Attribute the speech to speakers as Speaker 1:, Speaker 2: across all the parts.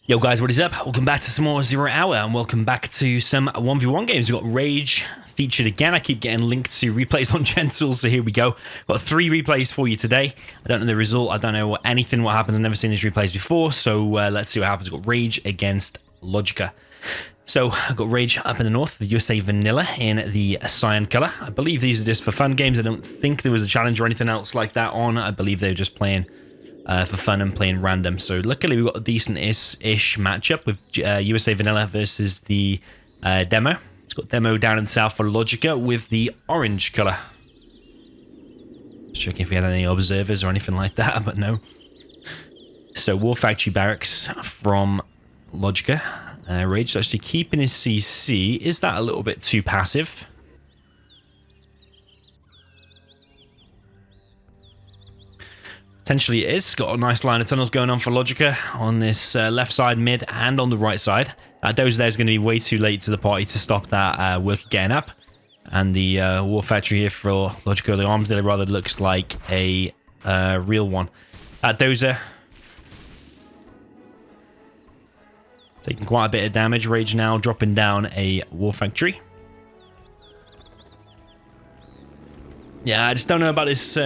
Speaker 1: Yo guys, what is up? Welcome back to some more Zero Hour and welcome back to some 1v1 games. We've got Rage featured again. I keep getting linked to replays on Gentle, so here we go. Got 3 replays for you today. I don't know the result. I don't know what happens. I've never seen these replays before, so let's see what happens. We've got Rage against Logica. So I've got Rage up in the north, the USA Vanilla in the cyan color. I believe these are just for fun games. I don't think there was a challenge or anything else like that on. I believe they were just playing for fun and playing random. So luckily we've got a decent-ish matchup with USA Vanilla versus the Demo. It's got Demo down in the south for Logica with the orange color. Just checking if we had any observers or anything like that, but no. So War Factory Barracks from Logica. Rage is actually keeping his CC. Is that a little bit too passive? Potentially it is. Got a nice line of tunnels going on for Logica on this left side, mid, and on the right side. Dozer there is going to be way too late to the party to stop that worker getting up. And the War Factory here for Logica, the arms dealer, rather looks like a real one. Dozer taking quite a bit of damage. Rage now dropping down a War Factory. Yeah, I just don't know about this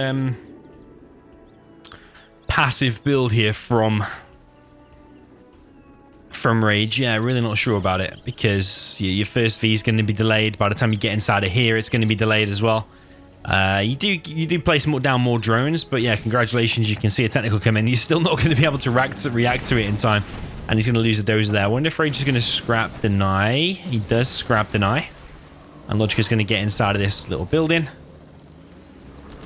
Speaker 1: passive build here from Rage. Yeah, really not sure about it, because your first V is going to be delayed. By the time you get inside of here, it's going to be delayed as well. You do place down more drones, but yeah, congratulations, you can see a technical come in. You're still not going to be able to react to it in time, and he's going to lose a dozer there. I wonder if Rage is going to scrap deny. He does scrap deny, and Logica is going to get inside of this little building.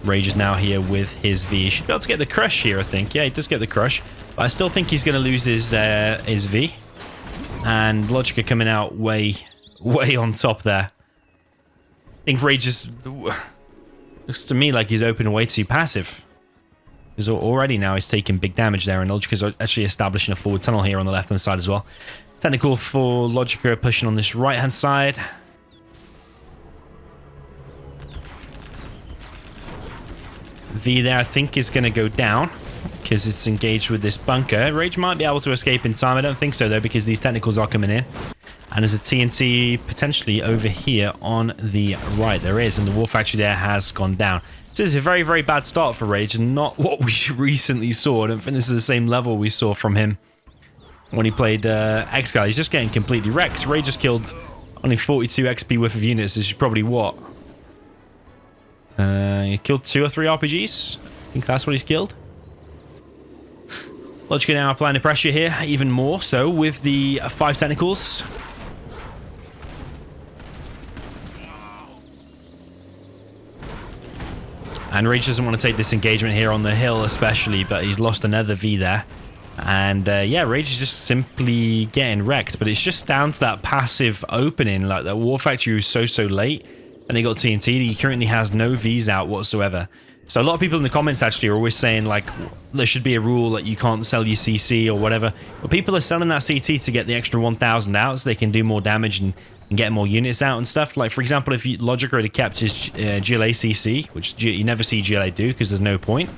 Speaker 1: Rage is now here with his V. He should be able to get the crush here, I think. Yeah, he does get the crush. But I still think he's going to lose his V. And Logica coming out way on top there. I think Rage just looks to me like he's open way too passive. Because already now he's taking big damage there. And Logica's actually establishing a forward tunnel here on the left-hand side as well. Technical for Logica pushing on this right-hand side. V there, I think, is going to go down because it's engaged with this bunker. Rage might be able to escape in time. I don't think so, though, because these technicals are coming in. And there's a TNT potentially over here on the right. There is, and the War Factory there has gone down. So this is a very, very bad start for Rage, and not what we recently saw. I don't think this is the same level we saw from him when he played X-Guy. He's just getting completely wrecked. Rage just killed only 42 XP worth of units. This is probably what? He killed 2 or 3 RPGs. I think that's what he's killed. Logica now applying the pressure here, even more so with the 5 technicals. And Rage doesn't want to take this engagement here on the hill especially, but he's lost another V there. And yeah, Rage is just simply getting wrecked, but it's just down to that passive opening. Like, the War Factory was so late. And they got TNT. He currently has no Vs out whatsoever. So a lot of people in the comments actually are always saying, like, there should be a rule that you can't sell your CC or whatever. But people are selling that CT to get the extra 1,000 out so they can do more damage and get more units out and stuff. Like, for example, if Logica had kept his GLA CC, which you never see GLA do because there's no point.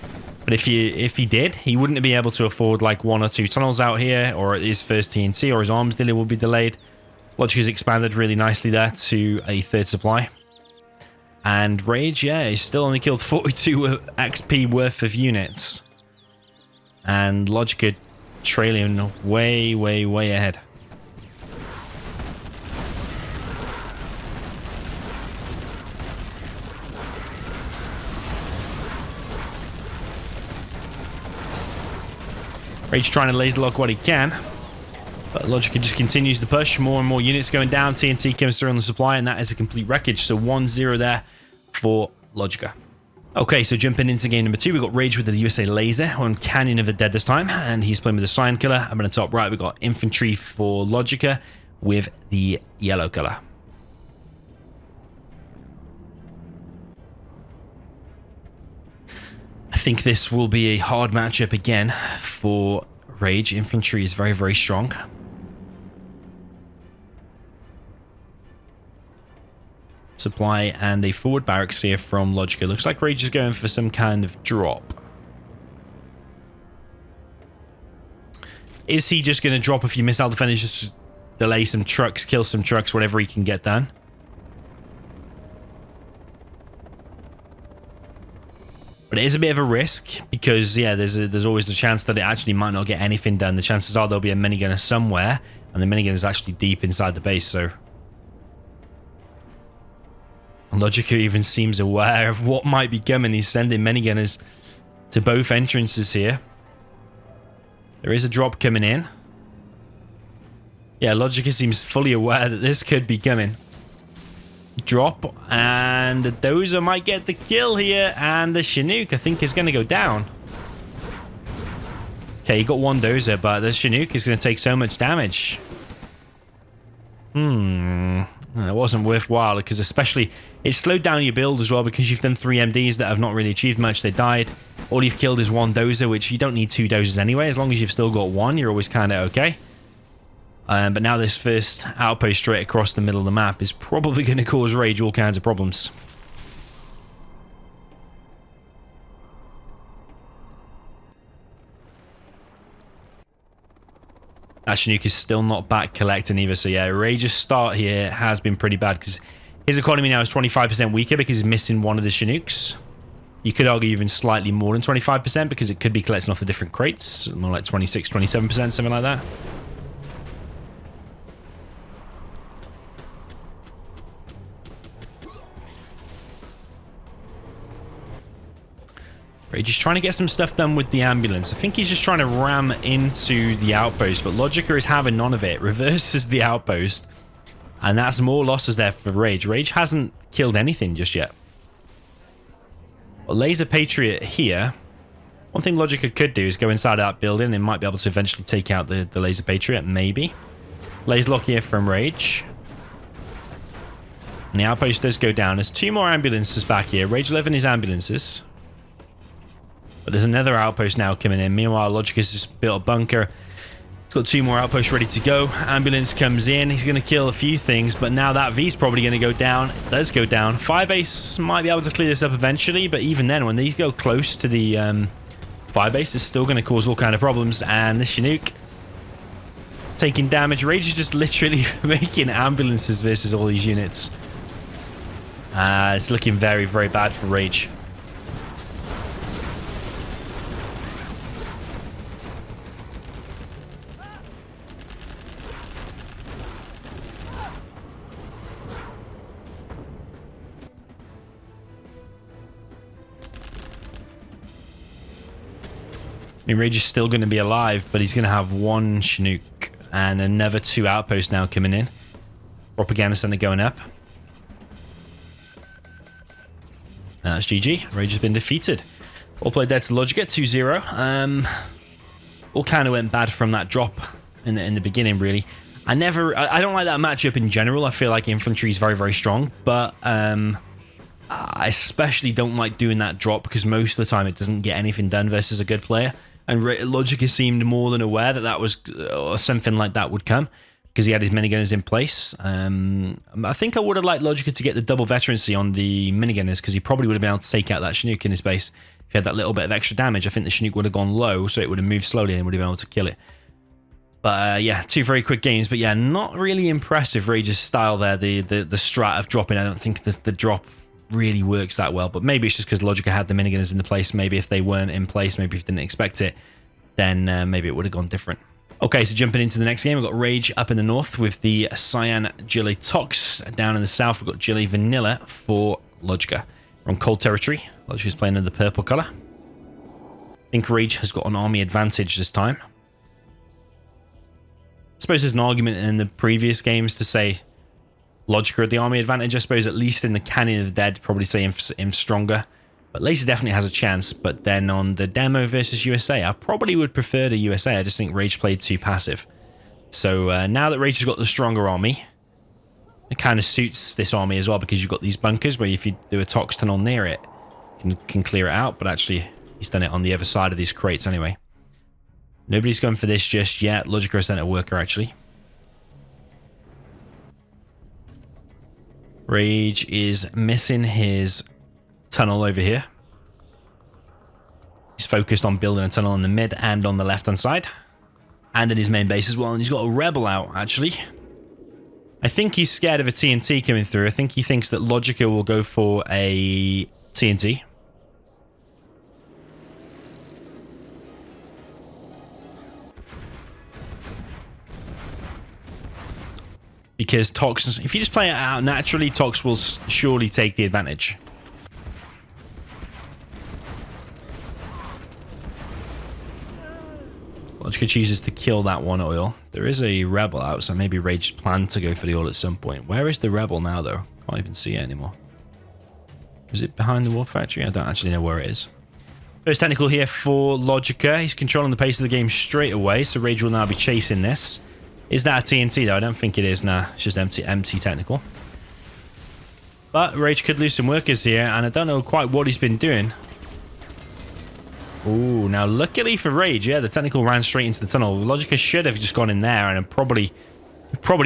Speaker 1: But if he did, he wouldn't be able to afford like 1 or 2 tunnels out here, or his first TNT, or his arms dealer will be delayed. Logica's expanded really nicely there to a 3rd supply. And Rage, yeah, he's still only killed 42 XP worth of units. And Logica trailing way ahead. Rage trying to laser lock what he can. But Logica just continues to push. More and more units going down. TNT comes through on the supply, and that is a complete wreckage. So 1-0 there for Logica. Okay, so jumping into game number 2, we've got Rage with the USA Laser on Canyon of the Dead this time, and he's playing with the cyan color. Up in the top right, we've got Infantry for Logica with the yellow color. I think this will be a hard matchup again for Rage. Infantry is very strong. Supply and a forward barracks here from Logica. Looks like Rage is going for some kind of drop. Is he just going to drop a few missile defenders, just delay some trucks, kill some trucks, whatever he can get done? But it is a bit of a risk because, yeah, there's always the chance that it actually might not get anything done. The chances are there'll be a minigunner somewhere, and the minigun is actually deep inside the base, so... Logica even seems aware of what might be coming. He's sending minigunners to both entrances here. There is a drop coming in. Yeah, Logica seems fully aware that this could be coming. Drop, and the Dozer might get the kill here, and the Chinook, I think, is going to go down. Okay, he got one Dozer, but the Chinook is going to take so much damage. It wasn't worthwhile, because especially it slowed down your build as well, because you've done 3 MDs that have not really achieved much. They died. All you've killed is 1 Dozer, which you don't need 2 Dozers anyway. As long as you've still got 1, you're always kind of okay. But now this first outpost straight across the middle of the map is probably going to cause Rage all kinds of problems. That Chinook is still not back collecting either, so yeah, Rage's start here has been pretty bad because his economy now is 25% weaker because he's missing one of the Chinooks. You could argue even slightly more than 25% because it could be collecting off the different crates, more like 26, 27%, something like that. Rage is trying to get some stuff done with the ambulance. I think he's just trying to ram into the outpost, but Logica is having none of it. Reverses the outpost, and that's more losses there for Rage. Rage hasn't killed anything just yet. Well, Laser Patriot here. One thing Logica could do is go inside that building and might be able to eventually take out the Laser Patriot, maybe. Laser Lock here from Rage. And the outpost does go down. There's 2 more ambulances back here. Rage 11 is ambulances. But there's another outpost now coming in. Meanwhile, Logica's just built a bunker. He's got 2 more outposts ready to go. Ambulance comes in. He's going to kill a few things, but now that V's probably going to go down. It does go down. Firebase might be able to clear this up eventually, but even then, when these go close to the Firebase, it's still going to cause all kind of problems. And this Chinook taking damage. Rage is just literally making ambulances versus all these units. It's looking very, very bad for Rage. I mean, Rage is still going to be alive, but he's going to have 1 Chinook and another 2 outposts now coming in. Propaganda center going up. That's GG. Rage has been defeated. All played dead to Logica, 2-0. All kind of went bad from that drop in the beginning, really. I don't like that matchup in general. I feel like infantry is very, very strong, but I especially don't like doing that drop because most of the time it doesn't get anything done versus a good player. And Logica seemed more than aware that that was or something like that would come because he had his minigunners in place. I think I would have liked Logica to get the double veterancy on the minigunners because he probably would have been able to take out that Chinook in his base. If he had that little bit of extra damage, I think the Chinook would have gone low, so it would have moved slowly and would have been able to kill it. But yeah, 2 very quick games. But yeah, not really impressive Rage's style there. The strat of dropping, I don't think the drop really works that well, but maybe it's just because Logica had the minigunners in the place. Maybe if they weren't in place, maybe if you didn't expect it, then maybe it would have gone different. Okay, so jumping into the next game, we've got Rage up in the north with the Cyan Gilly Tox. Down in the south, we've got Gilly Vanilla for Logica. We're on cold territory. Logica's playing in the purple color. I think Rage has got an army advantage this time. I suppose there's an argument in the previous games to say Logica had the army advantage. I suppose at least in the Canyon of the Dead, probably say him stronger. But Laser definitely has a chance. But then on the demo versus USA, I probably would prefer the USA. I just think Rage played too passive. So now that Rage has got the stronger army, it kind of suits this army as well because you've got these bunkers where if you do a Tox tunnel near it, you can clear it out. But actually, he's done it on the other side of these crates anyway. Nobody's going for this just yet. Logica has sent a worker actually. Rage is missing his tunnel over here. He's focused on building a tunnel in the mid and on the left-hand side. And in his main base as well. And he's got a rebel out, actually. I think he's scared of a TNT coming through. I think he thinks that Logica will go for a TNT. Because Tox, if you just play it out naturally, Tox will surely take the advantage. Logica chooses to kill that one oil. There is a rebel out, so maybe Rage planned to go for the oil at some point. Where is the rebel now, though? Can't even see it anymore. Is it behind the war factory? I don't actually know where it is. First technical here for Logica. He's controlling the pace of the game straight away, so Rage will now be chasing this. Is that a TNT, though? I don't think it is. Nah, it's just empty technical. But Rage could lose some workers here, and I don't know quite what he's been doing. Ooh, now luckily for Rage, yeah, the technical ran straight into the tunnel. Logica should have just gone in there, and probably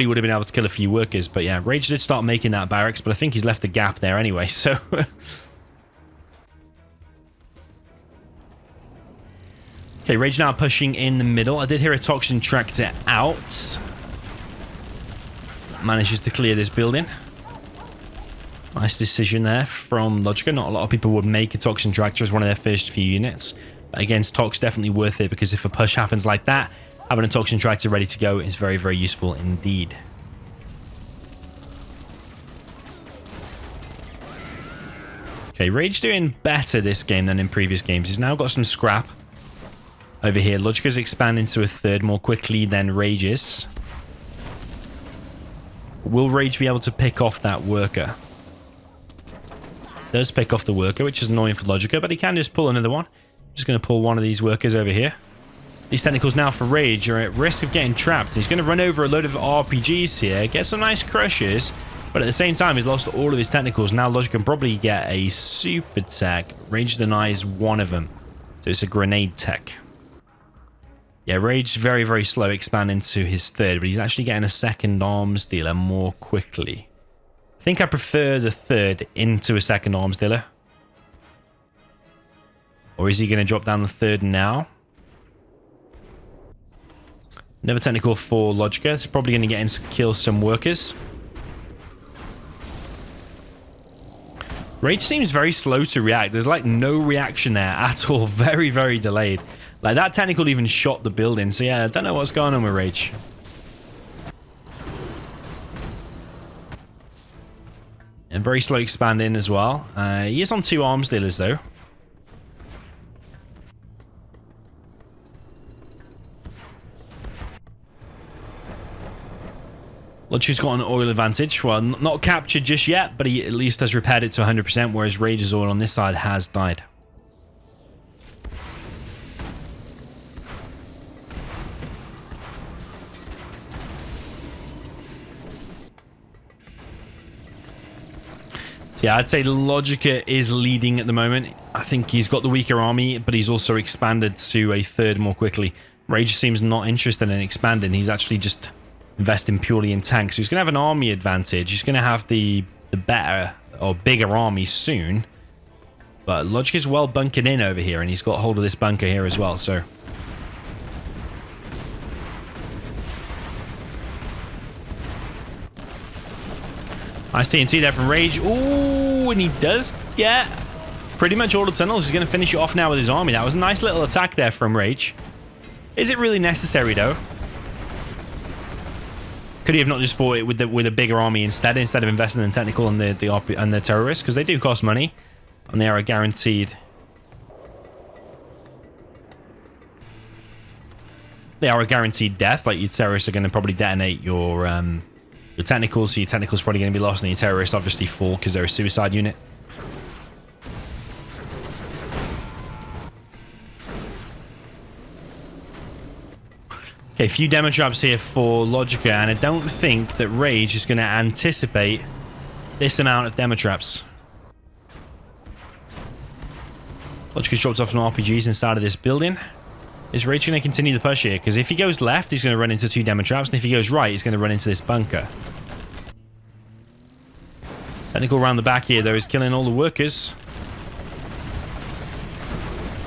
Speaker 1: would have been able to kill a few workers. But yeah, Rage did start making that barracks, but I think he's left a gap there anyway, so... Okay, Rage now pushing in the middle. I did hear a Toxin Tractor out. Manages to clear this building. Nice decision there from Logica. Not a lot of people would make a Toxin Tractor as one of their first few units. But against Tox, definitely worth it, because if a push happens like that, having a Toxin Tractor ready to go is very, very useful indeed. Okay, Rage doing better this game than in previous games. He's now got some scrap. Over here, Logica's expanding to a third more quickly than Rage is. Will Rage be able to pick off that worker? Does pick off the worker, which is annoying for Logica, but he can just pull another one. Just going to pull one of these workers over here. These technicals now for Rage are at risk of getting trapped. He's going to run over a load of RPGs here, get some nice crushes, but at the same time, he's lost all of his technicals. Now Logica can probably get a super tech. Rage denies one of them, so it's a grenade tech. Yeah, Rage's very, very slow expanding to his third, but he's actually getting a second arms dealer more quickly. I think I prefer the third into a second arms dealer. Or is he going to drop down the third now? Another technical for Logica. It's probably going to get in to kill some workers. Rage seems very slow to react. There's like no reaction there at all. Very, very delayed. Like, that technical even shot the building. So, yeah, I don't know what's going on with Rage. And very slow expanding as well. He is on 2 arms dealers, though. Logica's got an oil advantage. Well, not captured just yet, but he at least has repaired it to 100%, whereas Rage's oil on this side has died. Yeah, I'd say Logica is leading at the moment. I think he's got the weaker army, but he's also expanded to a third more quickly. Rage seems not interested in expanding. He's actually just investing purely in tanks. So he's going to have an army advantage. He's going to have the better or bigger army soon. But Logica's well bunkered in over here, and he's got hold of this bunker here as well, so... Nice TNT there from Rage. Ooh, and he does get pretty much all the tunnels. He's going to finish it off now with his army. That was a nice little attack there from Rage. Is it really necessary, though? Could he have not just fought it with a bigger army instead of investing in technical and the terrorists? Because they do cost money, and they are a guaranteed... They are a guaranteed death. Like, your terrorists are going to probably detonate your technicals, so your technicals probably going to be lost, and your terrorists obviously fall because they're a suicide unit. Okay, a few demo traps here for Logica, and I don't think that Rage is going to anticipate this amount of demo traps. Logica's dropped off some RPGs inside of this building. Is Rage going to continue the push here? Because if he goes left, he's going to run into 2 demo traps, and if he goes right, he's going to run into this bunker. Technical around the back here, though, is killing all the workers.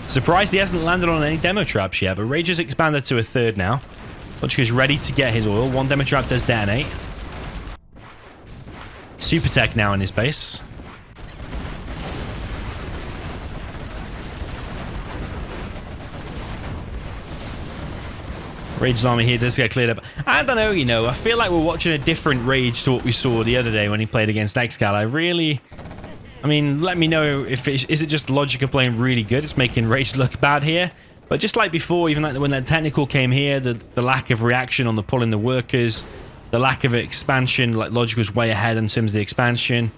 Speaker 1: Surprised he hasn't landed on any demo traps yet, but Rage has expanded to a third now. Logica's ready to get his oil. One demo trap does detonate. Super tech now in his base. Rage's army here does get cleared up. I don't know, you know, I feel like we're watching a different Rage to what we saw the other day when he played against Excal. I mean, let me know if is it just Logica playing really good? It's making Rage look bad here. But just like before, even like when that technical came here, the lack of reaction on the pulling the workers, the lack of expansion, like Logica was way ahead in terms of the expansion.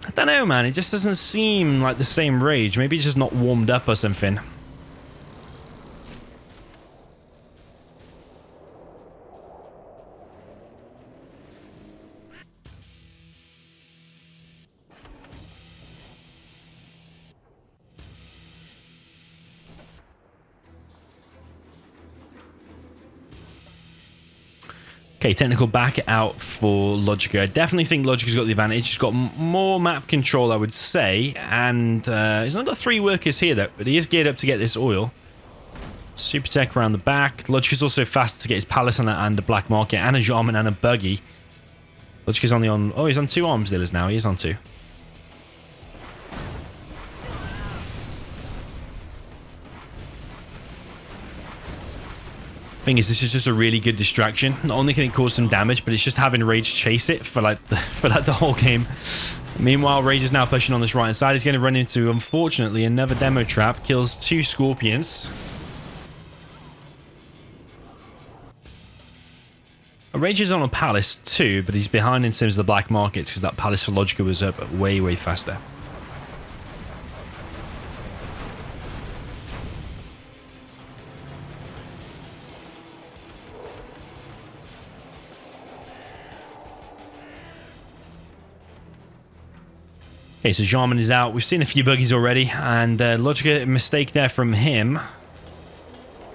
Speaker 1: I don't know, man. It just doesn't seem like the same Rage. Maybe it's just not warmed up or something. Okay, technical back out for Logica. I definitely think Logica's got the advantage. He's got more map control, I would say. And he's not got 3 workers here, though. But he is geared up to get this oil. Super tech around the back. Logica's also fast to get his palace and a black market. And a Jarman and a buggy. Logica's only on... Oh, he's on 2 arms dealers now. He is on 2. Thing is, this is just a really good distraction. Not only can it cause some damage, but it's just having Rage chase it for like the whole game. Meanwhile, Rage is now pushing on this right hand side. He's going to run into, unfortunately, another demo trap. Kills 2 Scorpions. Rage is on a palace too, but he's behind in terms of the black markets because that palace for Logica was up way, way faster. Okay, so Jarman is out. We've seen a few buggies already, and Logica, mistake there from him.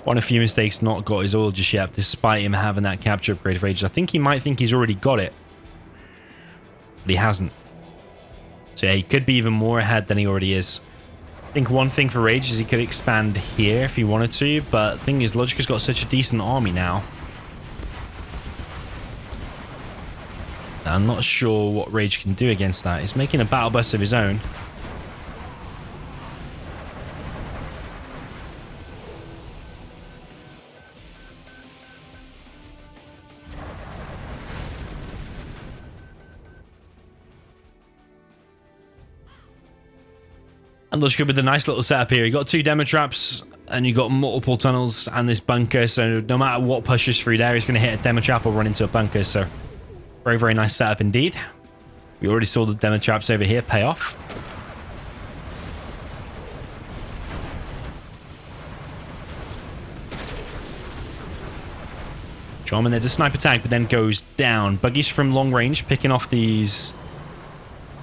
Speaker 1: One of a few mistakes, not got his oil just yet, despite him having that capture upgrade for Rage. I think he might think he's already got it, but he hasn't. So yeah, he could be even more ahead than he already is. I think one thing for Rage is he could expand here if he wanted to, but the thing is, Logica's got such a decent army now. I'm not sure what Rage can do against that. He's making a battle bus of his own. And Logica with a nice little setup here. You got 2 demo traps and you got multiple tunnels and this bunker. So no matter what pushes through there, he's going to hit a demo trap or run into a bunker. So very, very nice setup indeed. We already saw the demo traps over here pay off. Jarman there to sniper tank, but then goes down. Buggies from long range, picking off these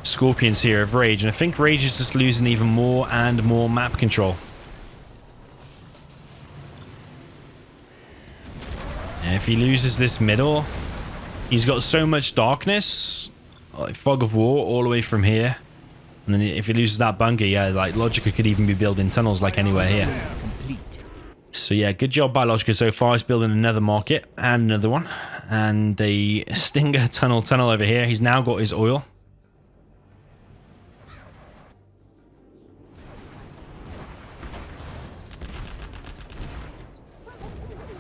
Speaker 1: Scorpions here of Rage. And I think Rage is just losing even more and more map control. And if he loses this middle... He's got so much darkness, like fog of war, all the way from here. And then if he loses that bunker, yeah, like Logica could even be building tunnels like anywhere here. So yeah, good job by Logica so far. He's building another market and another one. And a Stinger tunnel over here. He's now got his oil.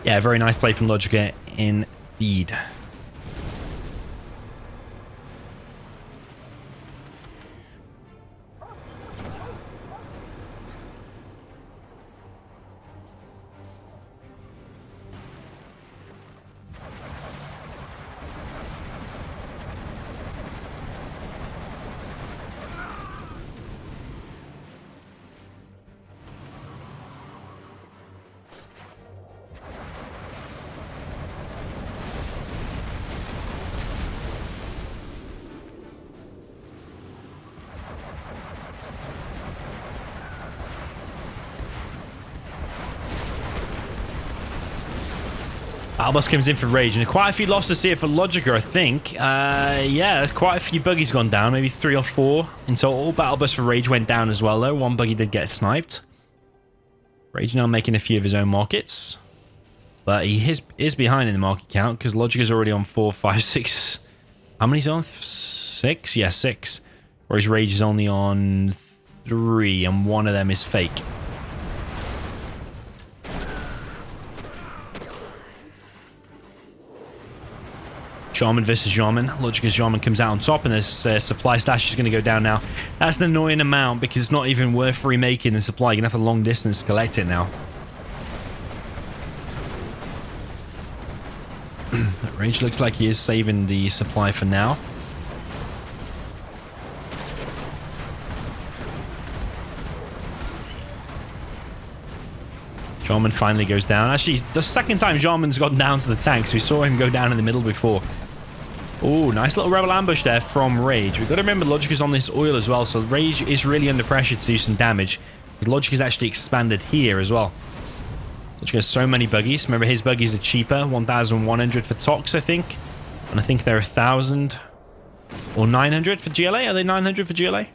Speaker 1: Yeah, very nice play from Logica indeed. Battlebus comes in for Rage, and quite a few losses here for Logica, I think. Yeah, there's quite a few buggies gone down, maybe 3 or 4 in total. Battlebus for Rage went down as well, though. One buggy did get sniped. Rage now making a few of his own markets. But he is behind in the market count because Logica's already on 4, 5, 6. How many's on? 6? Yeah, 6. Whereas Rage is only on 3, and one of them is fake. Jarman versus Jarman. Logica's Jarman comes out on top, and this supply stash is going to go down now. That's an annoying amount because it's not even worth remaking the supply. You're going to have a long distance to collect it now. Rage looks like he is saving the supply for now. Jarman finally goes down. Actually, the second time Jarman's gone down to the tanks. We saw him go down in the middle before. Oh, nice little rebel ambush there from Rage. We've got to remember Logica's on this oil as well, so Rage is really under pressure to do some damage. Because Logica's actually expanded here as well. Logica has so many buggies. Remember, his buggies are cheaper. 1,100 for Tox, I think. And I think they're 1,000 or 900 for GLA. Are they 900 for GLA?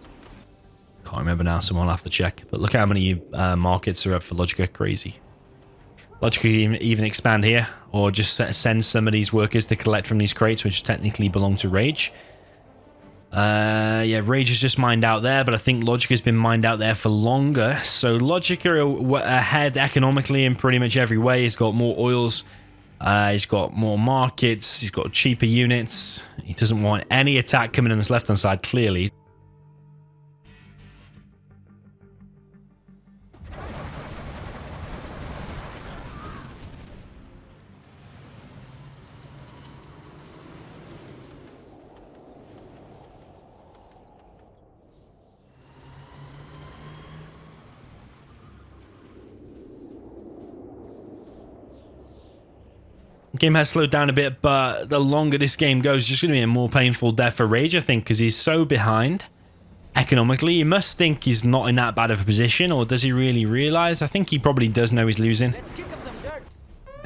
Speaker 1: Can't remember now. Someone will have to check. But look how many markets are up for Logica. Crazy. Logica can even expand here, or just send some of these workers to collect from these crates, which technically belong to Rage. Yeah, Rage is just mined out there, but I think Logica's been mined out there for longer. So Logica are ahead economically in pretty much every way. He's got more oils, he's got more markets, he's got cheaper units. He doesn't want any attack coming in this left-hand side, clearly. Game has slowed down a bit, but the longer this game goes, it's just going to be a more painful death for Rage, I think, because he's so behind economically. You must think he's not in that bad of a position, or does he really realize? I think he probably does know he's losing.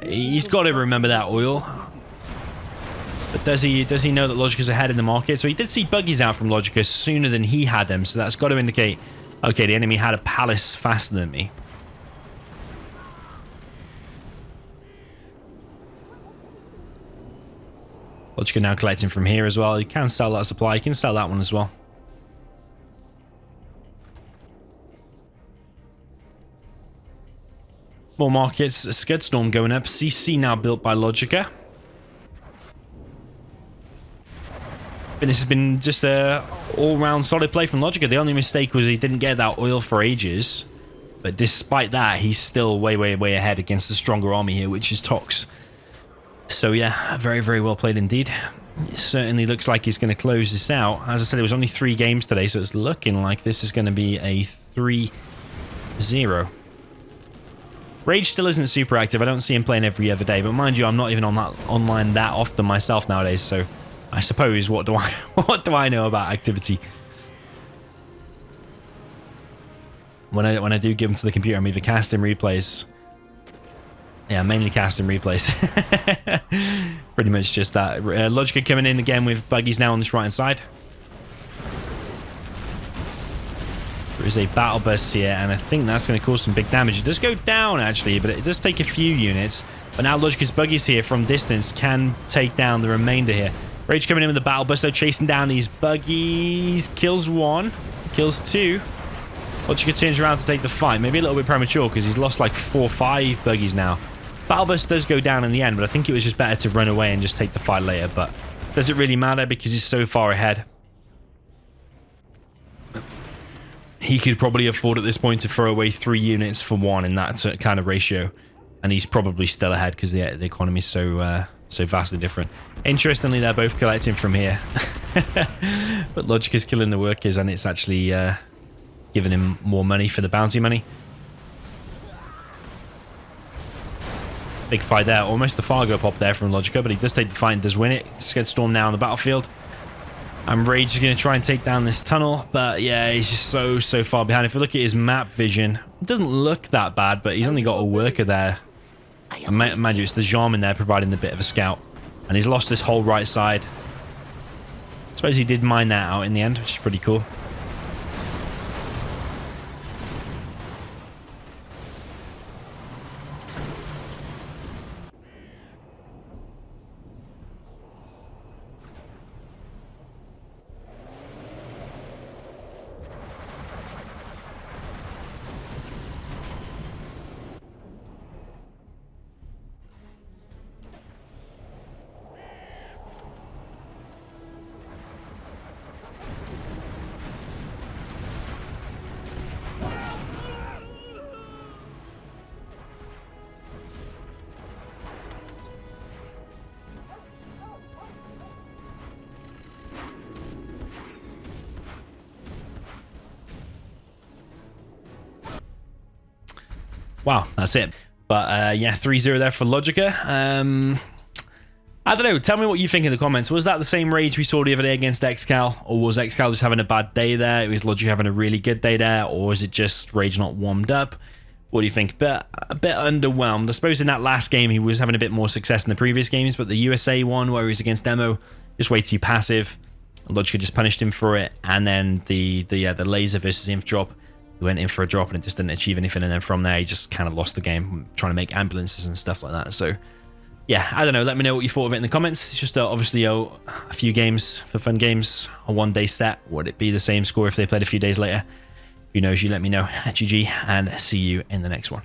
Speaker 1: He's got to remember that oil. But does he know that Logica's ahead in the market? So he did see buggies out from Logica sooner than he had them, so that's got to indicate, okay, the enemy had a palace faster than me. Logica now collecting from here as well. You can sell that supply. You can sell that one as well. More markets. A Scud Storm going up. CC now built by Logica. But this has been just a all-round solid play from Logica. The only mistake was he didn't get that oil for ages. But despite that, he's still way, way, way ahead against the stronger army here, which is Tox. So yeah, very, very well played indeed. It certainly looks like he's going to close this out. As I said, it was only 3 games today, so it's looking like this is going to be a 3-0. Rage still isn't super active. I don't see him playing every other day, but mind you, I'm not even on that online that often myself nowadays, so I suppose what do I know about activity? When I do give them to the computer, I'm either casting replays. Yeah, mainly casting replays. Pretty much just that. Logica coming in again with buggies now on this right-hand side. There is a battle burst here, and I think that's going to cause some big damage. It does go down, actually, but it does take a few units. But now Logica's buggies here from distance can take down the remainder here. Rage coming in with the battle burst, though, chasing down these buggies. Kills 1, kills 2. Logica turns around to take the fight. Maybe a little bit premature because he's lost like 4 or 5 buggies now. Battle burst does go down in the end, but I think it was just better to run away and just take the fight later. But does it really matter because he's so far ahead? He could probably afford at this point to throw away 3 units for 1 in that kind of ratio. And he's probably still ahead because the economy is so vastly different. Interestingly, they're both collecting from here. But Logica's killing the workers, and it's actually giving him more money for the bounty money. Big fight there. Almost the Fargo pop there from Logica, but he does take the fight and does win it. Scud Storm now on the battlefield. And Rage is going to try and take down this tunnel, but yeah, he's just so far behind. If you look at his map vision, it doesn't look that bad, but he's only got a worker there. And mind you, it's the Jarman there providing the bit of a scout. And he's lost this whole right side. I suppose he did mine that out in the end, which is pretty cool. wow, that's it. But yeah, 3-0 there for Logica. I don't know. Tell me what you think in the comments. Was that the same rage we saw the other day against Excal? Or was Excal just having a bad day there? Was Logica having a really good day there? Or is it just rage not warmed up? What do you think? A bit underwhelmed. I suppose in that last game, he was having a bit more success in the previous games. But the USA one, where he was against Demo, just way too passive. Logica just punished him for it. And then the laser versus inf drop. He went in for a drop and it just didn't achieve anything. And then from there, he just kind of lost the game trying to make ambulances and stuff like that. So yeah, I don't know. Let me know what you thought of it in the comments. It's just obviously a few games for fun games. A one-day set. Would it be the same score if they played a few days later? Who knows? You let me know. GG, and see you in the next one.